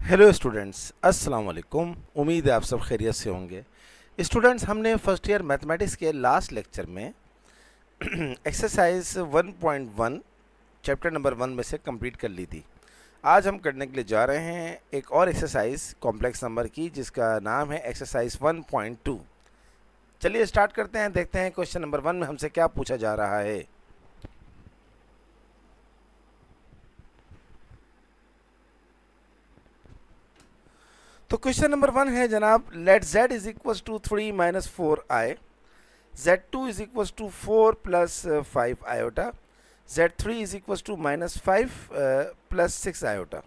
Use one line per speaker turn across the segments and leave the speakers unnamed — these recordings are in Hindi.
हेलो स्टूडेंट्स, अस्सलाम वालेकुम। उम्मीद है आप सब खैरियत से होंगे। स्टूडेंट्स, हमने फर्स्ट ईयर मैथमेटिक्स के लास्ट लेक्चर में एक्सरसाइज 1.1 चैप्टर नंबर 1 में से कंप्लीट कर ली थी। आज हम करने के लिए जा रहे हैं एक और एक्सरसाइज कॉम्प्लेक्स नंबर की, जिसका नाम है एक्सरसाइज 1.2। चलिए स्टार्ट करते हैं, देखते हैं क्वेश्चन नंबर 1 में हमसे क्या पूछा जा रहा है। तो क्वेश्चन नंबर 1 है जनाब, let z is equal to 3 minus 4i, z2 is equal to 4 plus 5 iota, z3 is equal to minus 5 plus 6 iota.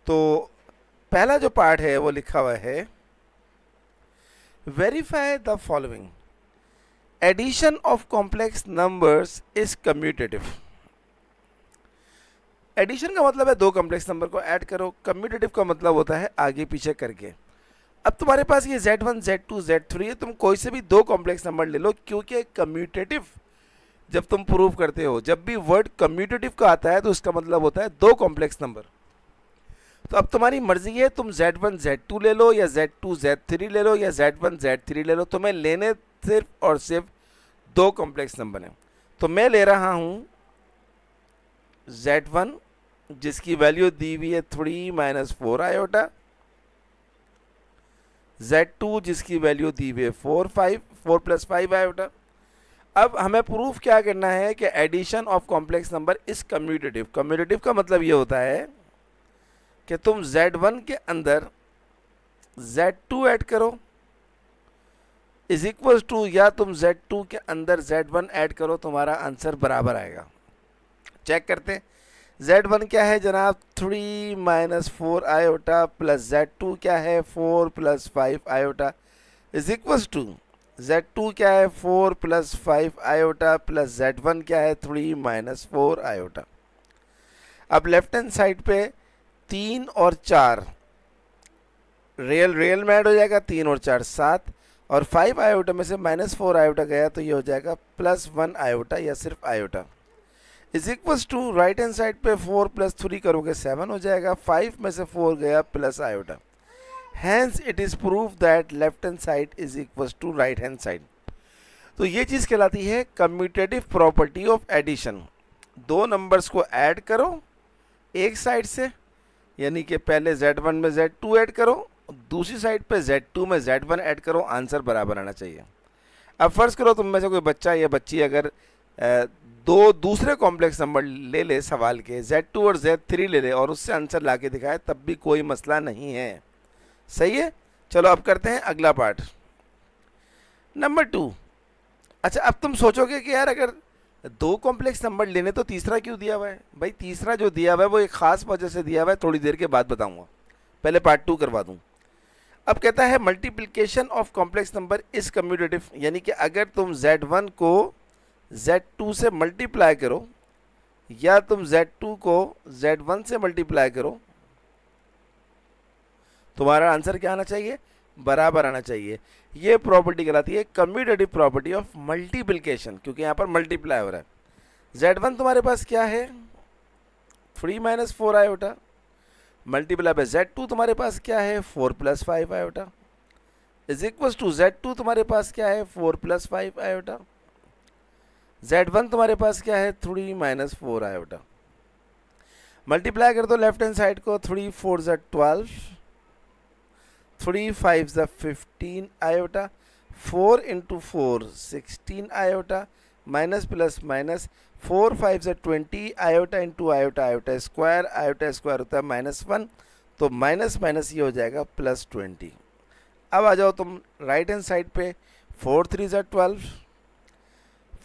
तो पहला जो पार्ट है वो लिखा हुआ है, verify the following, addition of complex numbers is commutative. Addition का मतलब है दो कॉम्प्लेक्स नंबर को ऐड करो, कम्यूटेटिव का मतलब होता है आगे पीछे करके। अब तुम्हारे पास ये z1 z2 z3 है, तुम कोई से भी दो कॉम्प्लेक्स नंबर ले लो, क्योंकि कम्यूटेटिव जब तुम प्रूव करते हो, जब भी वर्ड कम्यूटेटिव का आता है तो उसका मतलब होता है दो कॉम्प्लेक्स नंबर। तो अब तुम्हारी मर्जी है, तुम z1 z2 ले लो या z2 z3 ले लो या z1 z3 ले लो, तुम्हें लेने सिर्फ और सिर्फ दो कॉम्प्लेक्स नंबर हैं। तो मैं ले रहा हूं z1 जिसकी वैल्यू दी हुई है 3 माइनस 4 आयोटा, z2 जिसकी वैल्यू दी हुई है 4 प्लस 5 आयोटा। अब हमें प्रूफ क्या करना है कि addition of complex number is commutative. Commutative का मतलब ये होता है कि तुम z1 के अंदर z2 ऐड करो इज इक्वल टू, या तुम z2 के अंदर z1 ऐड करो, तुम्हारा आंसर बराबर आएगा। चेक करते हैं, z1 क्या है जनाब 3 माइनस 4 आयोटा, प्लस z2 क्या है 4 plus 5 iota, is equal to z2 क्या है 4 प्लस 5 आयोटा, प्लस z1 क्या है 3 माइनस 4 आयोटा। अब लेफ्ट हैंड साइड पे 3 और 4 रियल में ऐड हो जाएगा, 3 और 4 7, और 5 आयोटा में से माइनस 4 आयोटा गया तो ये हो जाएगा प्लस 1 आयोटा या सिर्फ iota, is equals to right hand side पे 4 प्लस 3 करोगे 7 हो जाएगा, 5 में से 4 गया plus iota. Hence it is proof that left hand side is equals to right hand side. तो ये चीज़ कहलाती है कम्यूटेटिव प्रॉपर्टी ऑफ एडिशन। दो नंबर्स को ऐड करो एक साइड से, यानी कि पहले z1 में z2 ऐड करो, दूसरी साइड पे z2 में z1 ऐड करो, आंसर बराबर आना चाहिए। अब फर्ज करो तुम में से कोई बच्चा या बच्ची अगर दो दूसरे कॉम्प्लेक्स नंबर ले ले सवाल के, z2 और z3 ले ले और उससे आंसर ला के दिखाए, तब भी कोई मसला नहीं है। सही है। चलो अब करते हैं अगला पार्ट, नंबर 2। अच्छा, अब तुम सोचोगे कि यार अगर दो कॉम्प्लेक्स नंबर लेने तो तीसरा क्यों दिया हुआ है? भाई तीसरा जो दिया हुआ है वो एक खास वजह से दिया हुआ है, थोड़ी देर के बाद बताऊंगा, पहले पार्ट 2 करवा दूं। अब कहता है multiplication of complex number is commutative, यानी कि अगर तुम z1 को z2 से मल्टीप्लाई करो या तुम z2 को z1 से मल्टीप्लाई करो, तुम्हारा आंसर क्या आना चाहिए? बराबर आना चाहिए। ये प्रॉपर्टी कहलाती है कम्यूटेटिव प्रॉपर्टी ऑफ मल्टीप्लिकेशन, क्योंकि यहाँ पर मल्टीप्लाई हो रहा है। z1 तुम्हारे पास क्या है 3 minus 4 iota, multiply bye z2 तुम्हारे पास क्या है 4 plus 5 iota, is equal to z2 तुम्हारे पास क्या है 4 प्लस 5 आयोटा, z1 तुम्हारे पास क्या है 3 माइनस 4 आयोटा। मल्टीप्लाई कर दो लेफ्ट हैंड साइड को, 3 4 ज़ा 12, 3 5 ज़ा 15 iota, 4 into 4 16 iota, minus plus minus 4 5 ज़ा 20 iota into iota, iota square होता है -1, तो माइनस माइनस ये हो जाएगा प्लस 20। अब आ जाओ तुम राइट हैंड साइड पे, 4 3 ज़ा 12,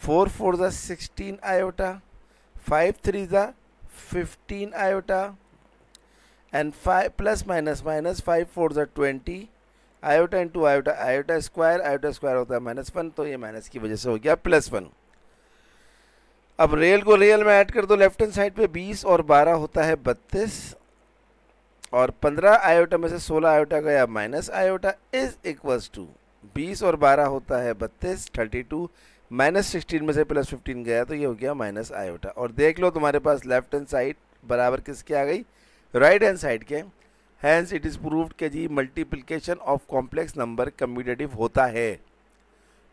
4 4 ज़ा 16 आयोटा, 5 3 ज़ा 15 iota, and 5 plus minus minus 5 4 ज़ा 20 iota into iota, iota square होता है -1, तो ये माइनस की वजह से हो गया +1। अब रियल को रियल में ऐड कर दो लेफ्ट हैंड साइड पे, 20 और 12 होता है 32, और 15 आयोटा में से 16 आयोटा गया minus iota, is equals to 20 और 12 होता है 32 32, -16 में से +15 गया तो ये हो गया माइनस आयोटा। और देख लो तुम्हारे पास लेफ्ट हैंड साइड बराबर किसके आ गई? राइट हैंड साइड के। हैंस इट इज़ प्रूव्ड कि Z multiplication of complex number commutative होता है।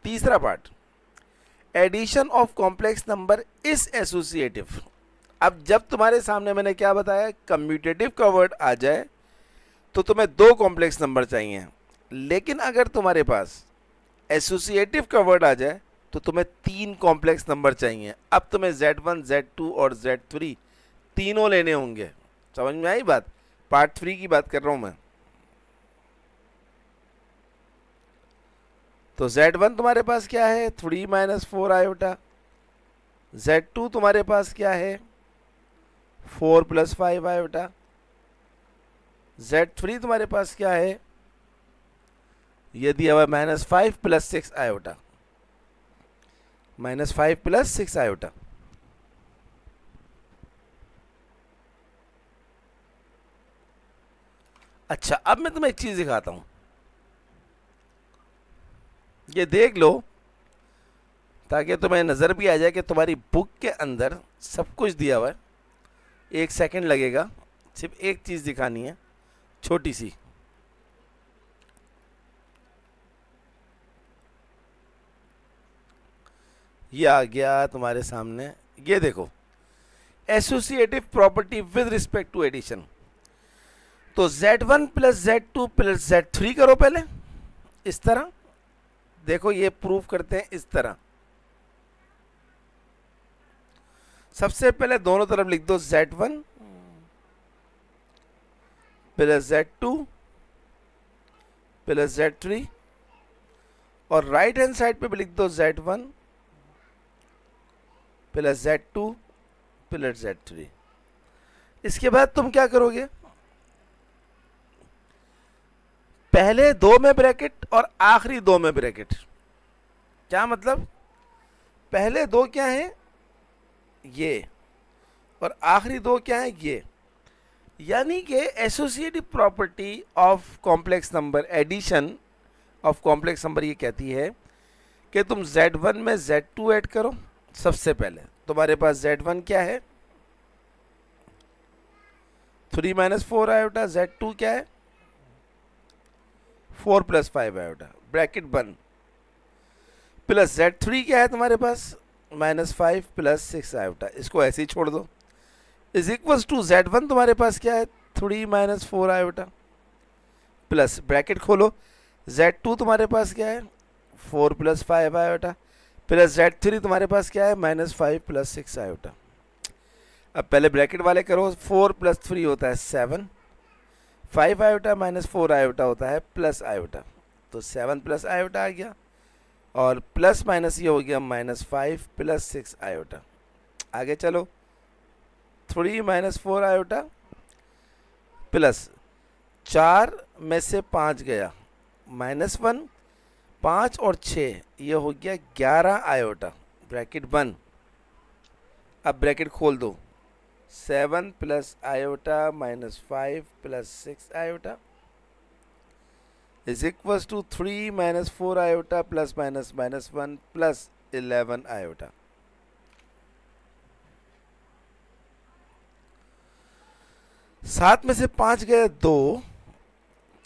तीसरा part, addition of complex number is associative. अब जब तुम्हारे सामने मैंने क्या बताया, कम्यूटेटिव का वर्ड आ जाए तो तुम्हें 2 कॉम्प्लेक्स नंबर चाहिए, लेकिन अगर तुम्हारे पास एसोसिएटिव का वर्ड आ जाए तो तुम्हें 3 कॉम्प्लेक्स नंबर चाहिए। अब तुम्हें Z1, Z2 और Z3 तीनों लेने होंगे। समझ में आई बात? पार्ट 3 की बात कर रहा हूं मैं। तो Z1 तुम्हारे पास क्या है, 3 - 4 आयोटा। Z2 तुम्हारे पास क्या है, 4 + 5 आयोटा। Z3 तुम्हारे पास क्या है, ये दिया हुआ -5 + 6 आयोटा, -5 + 6 आयोटा। अच्छा, अब मैं तुम्हें एक चीज दिखाता हूं, ये देख लो ताकि तुम्हें नजर भी आ जाए कि तुम्हारी बुक के अंदर सब कुछ दिया हुआ है। 1 सेकंड लगेगा, सिर्फ एक चीज दिखानी है छोटी सी। ये आ गया तुम्हारे सामने, ये देखो, associative property with respect to addition. तो Z1 + Z2 + Z3 करो पहले, इस तरह देखो, ये प्रूफ करते हैं इस तरह। सबसे पहले दोनों तरफ लिख दो Z1 + Z2 + Z3, और राइट हैंड साइड पे भी लिख दो Z1 + Z2 + Z3। इसके बाद तुम क्या करोगे, पहले 2 में ब्रैकेट और आखिरी 2 में ब्रैकेट। क्या मतलब, पहले 2 क्या है, ये, और आखिरी 2 क्या है, ये। यानी कि associative property of complex number, addition of complex number, ये कहती है कि तुम Z1 में Z2 ऐड करो। सबसे पहले तुम्हारे पास Z1 क्या है, 3 - 4 आयोटा। Z2 क्या है, 4 + 5 आयोटा, ब्रैकेट बंद, प्लस Z3 क्या है तुम्हारे पास, -5 + 6 आयोटा। इसको ऐसे ही छोड़ दो, इज इक्वल्स टू Z1 तुम्हारे पास क्या है, 3 - 4 आयोटा, प्लस ब्रैकेट खोलो, Z2 तुम्हारे पास क्या है, 4 + 5 आयोटा, प्लस Z3 तुम्हारे पास क्या है, -5 + 6 आयोटा। अब पहले ब्रैकेट वाले करो, 4 + 3 होता है 7, 5 आयोटा -4 आयोटा होता है प्लस आयोटा, तो 7 + आयोटा आ गया, और प्लस माइनस ये हो गया -5 + 6 आयोटा। आगे चलो, 3 - 4 आयोटा प्लस 4 में से 5 गया, -1, 5 और 6, ये हो गया 11 आयोटा, ब्रैकेट बंद। अब ब्रैकेट खोल दो, 7 + iota -5 + 6 iota is equals to 3 - 4 iota plus minus -1 plus 11 iota. सात में से 5 गए 2,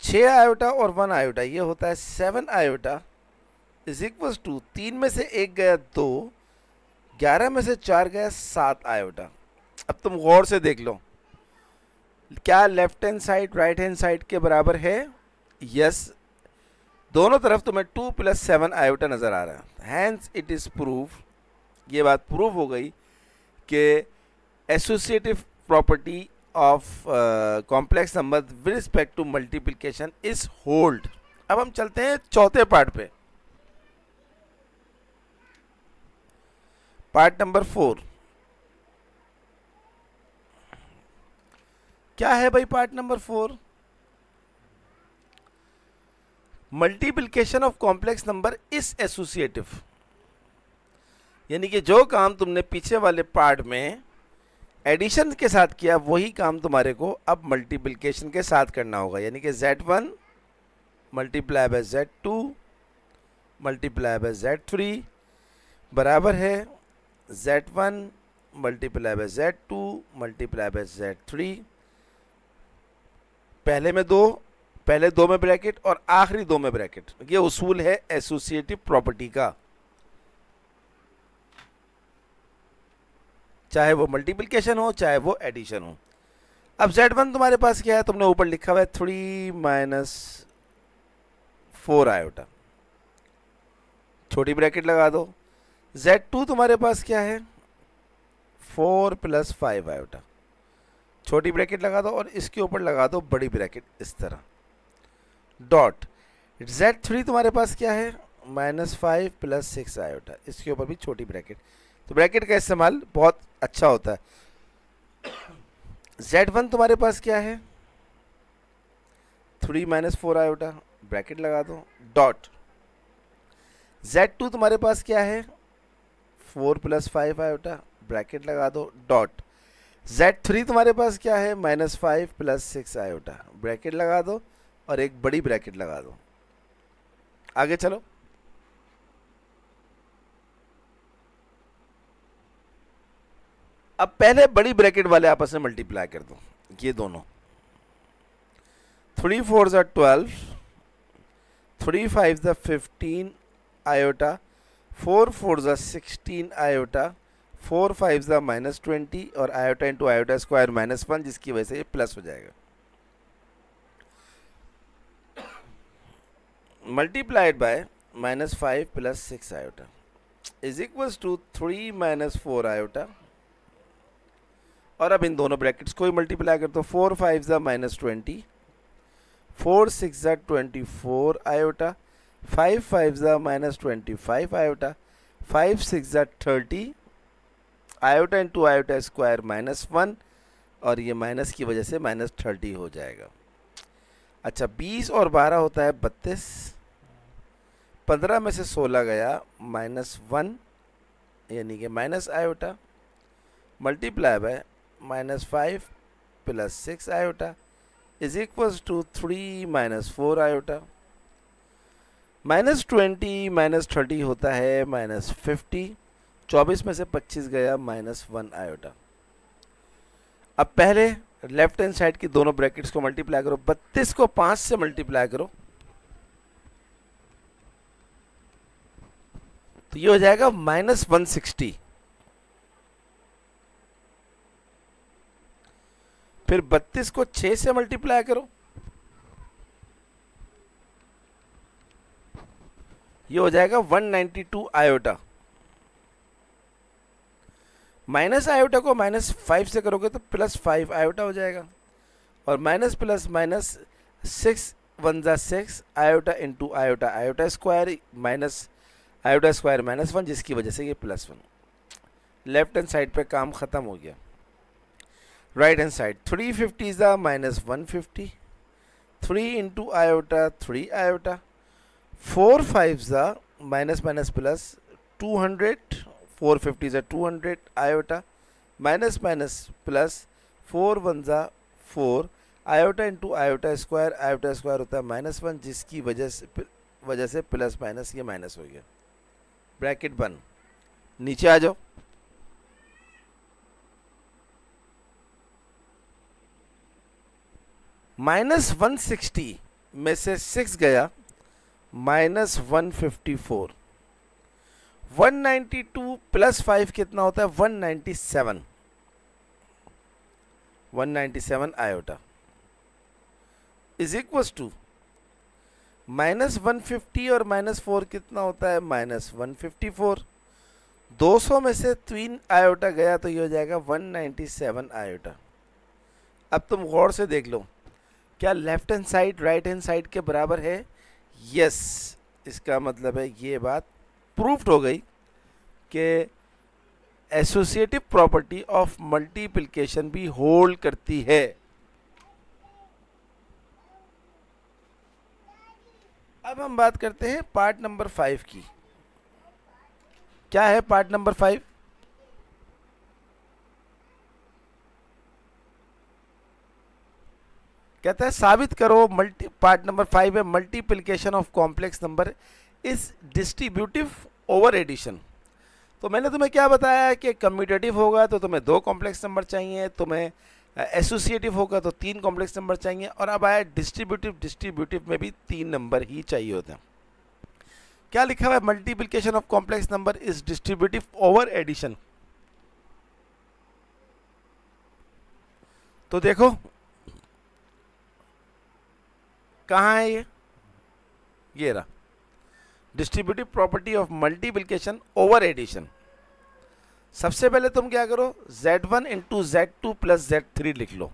6 आयोटा और 1 आयोटा, ये होता है 7 आयोटा इज इक्वल्स टू 3 में से 1 गया 2, 11 में से 4 गया 7 आयोटा। अब तुम गौर से देख लो, क्या left hand side right hand side के बराबर है? यस, दोनों तरफ तुम्हें 2 + 7 आयोटा नजर आ रहा है। हैंस इट इज प्रूफ, ये बात प्रूव हो गई कि associative property of complex number with respect to multiplication is hold. अब हम चलते हैं चौथे पार्ट पे, पार्ट नंबर 4। क्या है भाई part number 4? Multiplication of complex number is associative. यानी कि जो काम तुमने पीछे वाले पार्ट में एडिशन के साथ किया, वही काम तुम्हारे को अब मल्टीप्लिकेशन के साथ करना होगा। यानी कि Z1 multiply by Z2 multiply by Z3 बराबर है Z1 multiply by Z2 multiply by Z3 पहले दो में ब्रैकेट और आखिरी दो में ब्रैकेट। ये उसूल है एसोसिएटिव प्रॉपर्टी का, चाहे वो मल्टीप्लिकेशन हो चाहे वो एडिशन हो। अब Z1 तुम्हारे पास क्या है, तुमने ऊपर लिखा हुआ है 3 - 4 आयोटा, छोटी ब्रैकेट लगा दो। Z2 तुम्हारे पास क्या है, 4 + 5 आयोटा, छोटी ब्रैकेट लगा दो और इसके ऊपर लगा दो बड़ी ब्रैकेट इस तरह, डॉट। Z3 तुम्हारे पास क्या है, -5 + 6 आयोटा, इसके ऊपर भी छोटी ब्रैकेट। तो ब्रैकेट का इस्तेमाल बहुत अच्छा होता है। Z1 तुम्हारे पास क्या है, 3 - 4 आयोटा, ब्रैकेट लगा दो, डॉट। Z2 तुम्हारे पास क्या है, 4 + 5 आयोटा, ब्रैकेट लगा दो, डॉट। Z3 तुम्हारे पास क्या है, -5 + 6 आयोटा, ब्रैकेट लगा दो और एक बड़ी ब्रैकेट लगा दो। आगे चलो, अब पहले बड़ी ब्रैकेट वाले आपस में मल्टीप्लाई कर दो, ये दोनों। 3 × 4 = 12, 3 × 5 = 15 आयोटा, 4 × 4 = 16 आयोटा, 4 × 5 = -20 और आयोटा इंटू आयोटा स्क्वायर -1, जिसकी वजह से ये प्लस हो जाएगा। Multiplied by -5 + 6 iota is equals to 3 - 4 iota, और अब इन दोनों ब्रैकेट्स को ही मल्टीप्लाई कर दो। 4 × 5 = -20, 4 × 6 = 24 iota, 5 × 5 = -25 iota, 5 × 6 = 30 iota into iota square -1, और ये माइनस की वजह से -30 हो जाएगा। अच्छा, 20 और 12 होता है 32, 15 में से 16 गया -1 यानी कि minus iota, multiply by -5 + 6 iota is equals to 3 - 4 iota. -20 -30 होता है -50, 24 में से 25 गया -1 आयोटा। अब पहले लेफ्ट हैंड साइड की दोनों ब्रैकेट्स को मल्टीप्लाई करो, 32 को 5 से मल्टीप्लाई करो तो ये हो जाएगा -160। फिर 32 को 6 से मल्टीप्लाई करो, ये हो जाएगा 192 आयोटा। माइनस आयोटा को -5 से करोगे तो +5 आयोटा हो जाएगा, और minus plus minus 6 × 1 = 6 iota into iota iota square minus iota square -1, जिसकी वजह से ये +1। लेफ्ट हैंड साइड पे काम खत्म हो गया। Right hand side 350 = -150, 3 into iota 3 iota, 4 × 5 = -+200, 450 = 200 iota, minus plus 4 × 1 = 4 iota into iota square होता है -1, जिसकी वजह से प्लस माइनस ये माइनस हो गया। ब्रैकेट बंद, नीचे आ जाओ। -160 में से 6 गया -154, 192 + 5 कितना होता है 197, 197 आयोटा इज इक्वल्स टू -150 और -4 कितना होता है -154। 200 में से 3 आयोटा गया तो ये हो जाएगा 197 आयोटा। अब तुम गौर से देख लो, क्या left hand side right hand side के बराबर है? यस, इसका मतलब है ये बात प्रूव्ड हो गई कि एसोसिएटिव प्रॉपर्टी ऑफ मल्टीप्लिकेशन भी होल्ड करती है। अब हम बात करते हैं पार्ट नंबर 5 की। क्या है पार्ट नंबर 5? कहता है साबित करो पार्ट नंबर 5 है multiplication of complex number is distributive over addition. तो मैंने तुम्हें क्या बताया कि कम्यूटेटिव होगा तो तुम्हें 2 कॉम्प्लेक्स नंबर चाहिए, तुम्हें एसोसिएटिव होगा तो 3 कॉम्प्लेक्स नंबर चाहिए, और अब आया डिस्ट्रीब्यूटिव, डिस्ट्रीब्यूटिव में भी 3 नंबर ही चाहिए होते हैं। क्या लिखा हुआ है? Multiplication of complex number is distributive over addition. तो देखो कहाँ है ये रहा, distributive property of multiplication over addition. सबसे पहले तुम क्या करो, Z1 into Z2 plus Z3 लिख लो।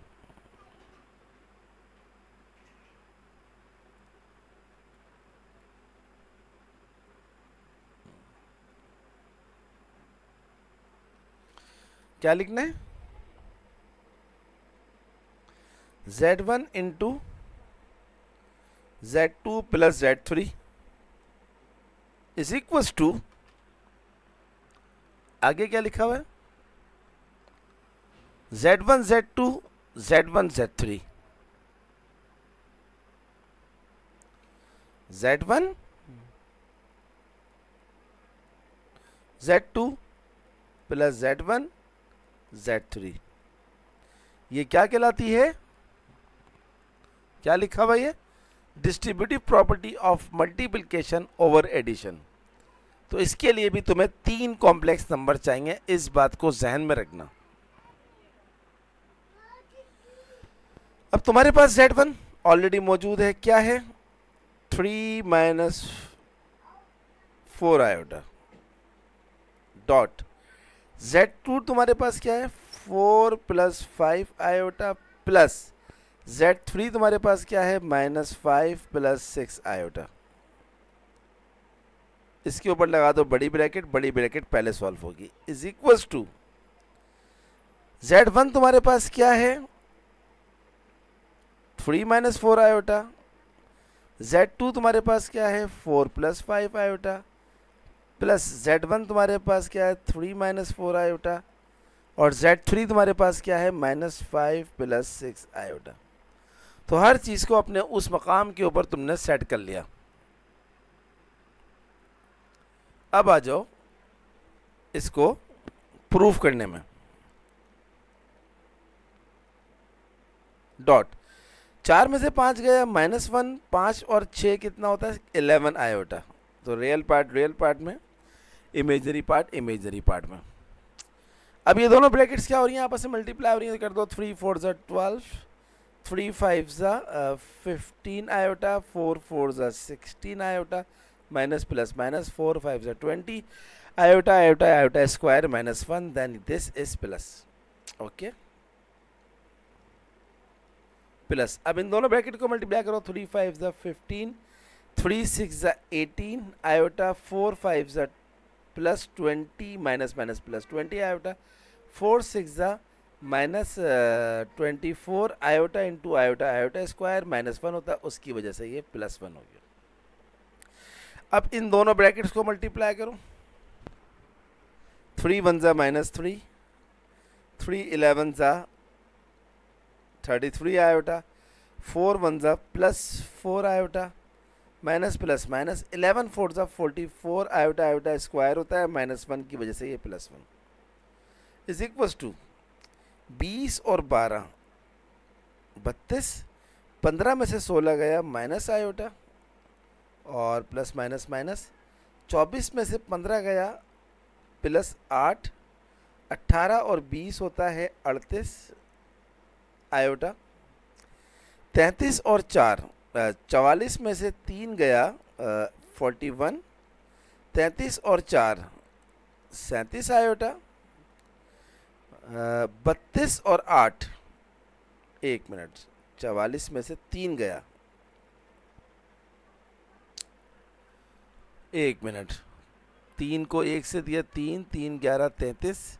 क्या लिखना है? Z1 into Z2 plus Z3 is equals to, आगे क्या लिखा हुआ है? Z1 Z2 Z1 Z3, Z1 Z2 plus Z1 Z3, ये क्या कहलाती है? क्या लिखा हुआ है? Distributive property of multiplication over addition. तो इसके लिए भी तुम्हें 3 कॉम्प्लेक्स नंबर चाहिए, इस बात को जहन में रखना। अब तुम्हारे पास Z1 ऑलरेडी मौजूद है, क्या है? 3 माइनस 4 आयोटा डॉट। Z2 तुम्हारे पास क्या है? 4 प्लस 5 आयोटा प्लस Z3 तुम्हारे पास क्या है? Minus 5 plus 6 iota. इसके ऊपर लगा दो बड़ी ब्रैकेट, बड़ी ब्रैकेट पहले सॉल्व होगी, इज इक्वल्स टू Z1 तुम्हारे पास क्या है? 3 माइनस 4 आयोटा, Z2 तुम्हारे पास क्या है? 4 प्लस 5 आयोटा प्लस Z1 तुम्हारे पास क्या है? 3 माइनस 4 आयोटा, और Z3 तुम्हारे पास क्या है? Minus 5 plus 6 iota. तो हर चीज़ को अपने उस मकाम के ऊपर तुमने सेट कर लिया। अब आ जाओ इसको प्रूफ करने में। डॉट 4 में से 5 गया, -1, 5 और 6 कितना होता है? 11 आयोटा। तो रियल पार्ट में, इमेजरी पार्ट में। अब ये दोनों ब्रैकेट्स क्या हो रही हैं? आपस में मल्टीप्लाई हो रही हैं, तो कर दो 3 4 ज़ा 12, 3 5 ज़ा 15 आयोटा, 4 4 ज़ा 16 आयोटा, माइनस प्लस माइनस, 4 5 ज़ा 20 iota square -1, then this is plus. Okay, plus. अब इन दोनों ब्रैकेट को मल्टीप्लाई करो, 3 5 ज़ा 15, 3 6 ज़ा 18 आयोटा, 4 5 ज़ा plus 20 minus minus plus 20 iota, 4 6 ज़ा minus 24 iota into iota square -1 होता है, उसकी वजह से ये +1 हो गया। अब इन दोनों ब्रैकेट्स को मल्टीप्लाई करो, 3 1 ज़ा -3, 3 11 ज़ा 33 आयोटा, 4 1 ज़ा +4 आयोटा, माइनस प्लस माइनस, 11 4 ज़ा 44 आयोटा स्क्वायर होता है, -1 की वजह से ये +1 इज इक्वल्स टू 20 और 12 32, 15 में से 16 गया माइनस आयोटा और प्लस माइनस माइनस, 24 में से 15 गया +8, 18 और 20 होता है 38 आयोटा, 33 और 4 44 में से 3 गया 41, 33 और 4 37 आयोटा, 32 और 8 1 मिनट, 44 में से 3 गया 1 मिनट, 3 को 1 से दिया 3 3 11 33,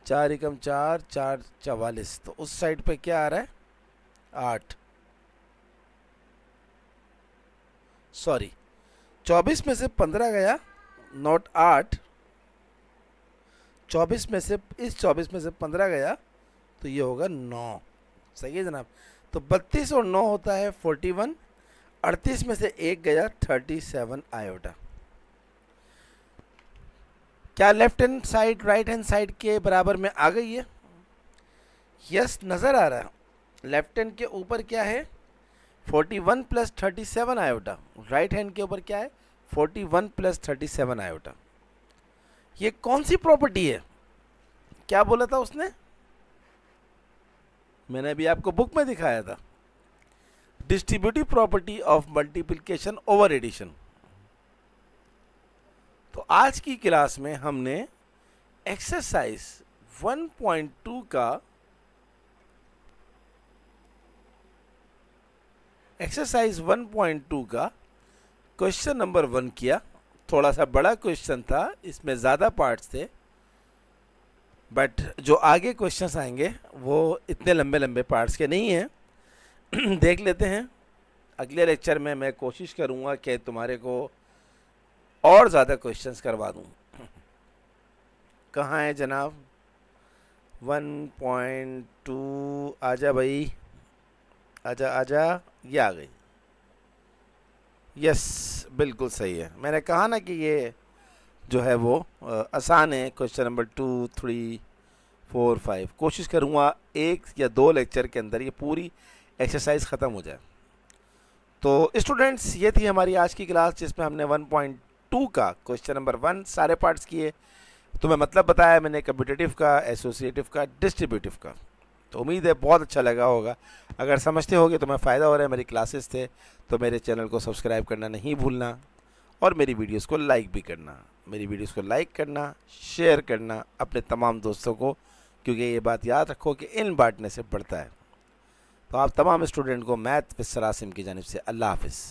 4 एकम 4 4 44, तो उस साइड पे क्या आ रहा है? 8, सॉरी 24 में से 15 गया, नॉट 8, 24 में से 15 गया तो ये होगा 9। सही है जनाब। तो 32 और 9 होता है 41, 38 में से 1 गया 37 आयोटा। क्या left hand side right hand side के बराबर में आ गई है? यस नज़र आ रहा है, लेफ्ट हैंड के ऊपर क्या है 41 प्लस 37 आयोटा, राइट हैंड के ऊपर क्या है 41 प्लस 37 आयोटा। ये कौन सी प्रॉपर्टी है, क्या बोला था उसने, मैंने अभी आपको बुक में दिखाया था, distributive property of multiplication over addition. तो आज की क्लास में हमने एक्सरसाइज 1.2 का क्वेश्चन नंबर 1 किया। थोड़ा सा बड़ा क्वेश्चन था, इसमें ज़्यादा पार्ट्स थे, बट जो आगे क्वेश्चंस आएंगे वो इतने लंबे लंबे पार्ट्स के नहीं हैं। देख लेते हैं। अगले लेक्चर में मैं कोशिश करूँगा कि तुम्हारे को और ज़्यादा क्वेश्चंस करवा दूँ। कहाँ है जनाब 1.2, आजा भाई, आजा आजा, ये आ गई। यस बिल्कुल सही है, मैंने कहा ना कि ये जो है वो आसान है। क्वेश्चन नंबर 2, 3, 4, 5 कोशिश करूँगा 1 या 2 लेक्चर के अंदर ये पूरी एक्सरसाइज ख़त्म हो जाए। तो स्टूडेंट्स, ये थी हमारी आज की क्लास जिसमें हमने 1.2 का क्वेश्चन नंबर 1 सारे पार्ट्स किए। तो मैं मतलब बताया मैंने कम्पिटिटिव का, एसोसिएटिव का, डिस्ट्रीब्यूटिव का। तो उम्मीद है बहुत अच्छा लगा होगा। अगर समझते होगे तो मैं फ़ायदा हो रहा है, मेरी क्लासेस थे, तो मेरे चैनल को सब्सक्राइब करना नहीं भूलना और मेरी वीडियोस को लाइक भी करना। मेरी वीडियोस को लाइक करना, शेयर करना अपने तमाम दोस्तों को, क्योंकि ये बात याद रखो कि इन बांटने से बढ़ता है। तो आप तमाम स्टूडेंट को मैथ विद सर आसिम की जानिब से अल्लाह हाफिज़।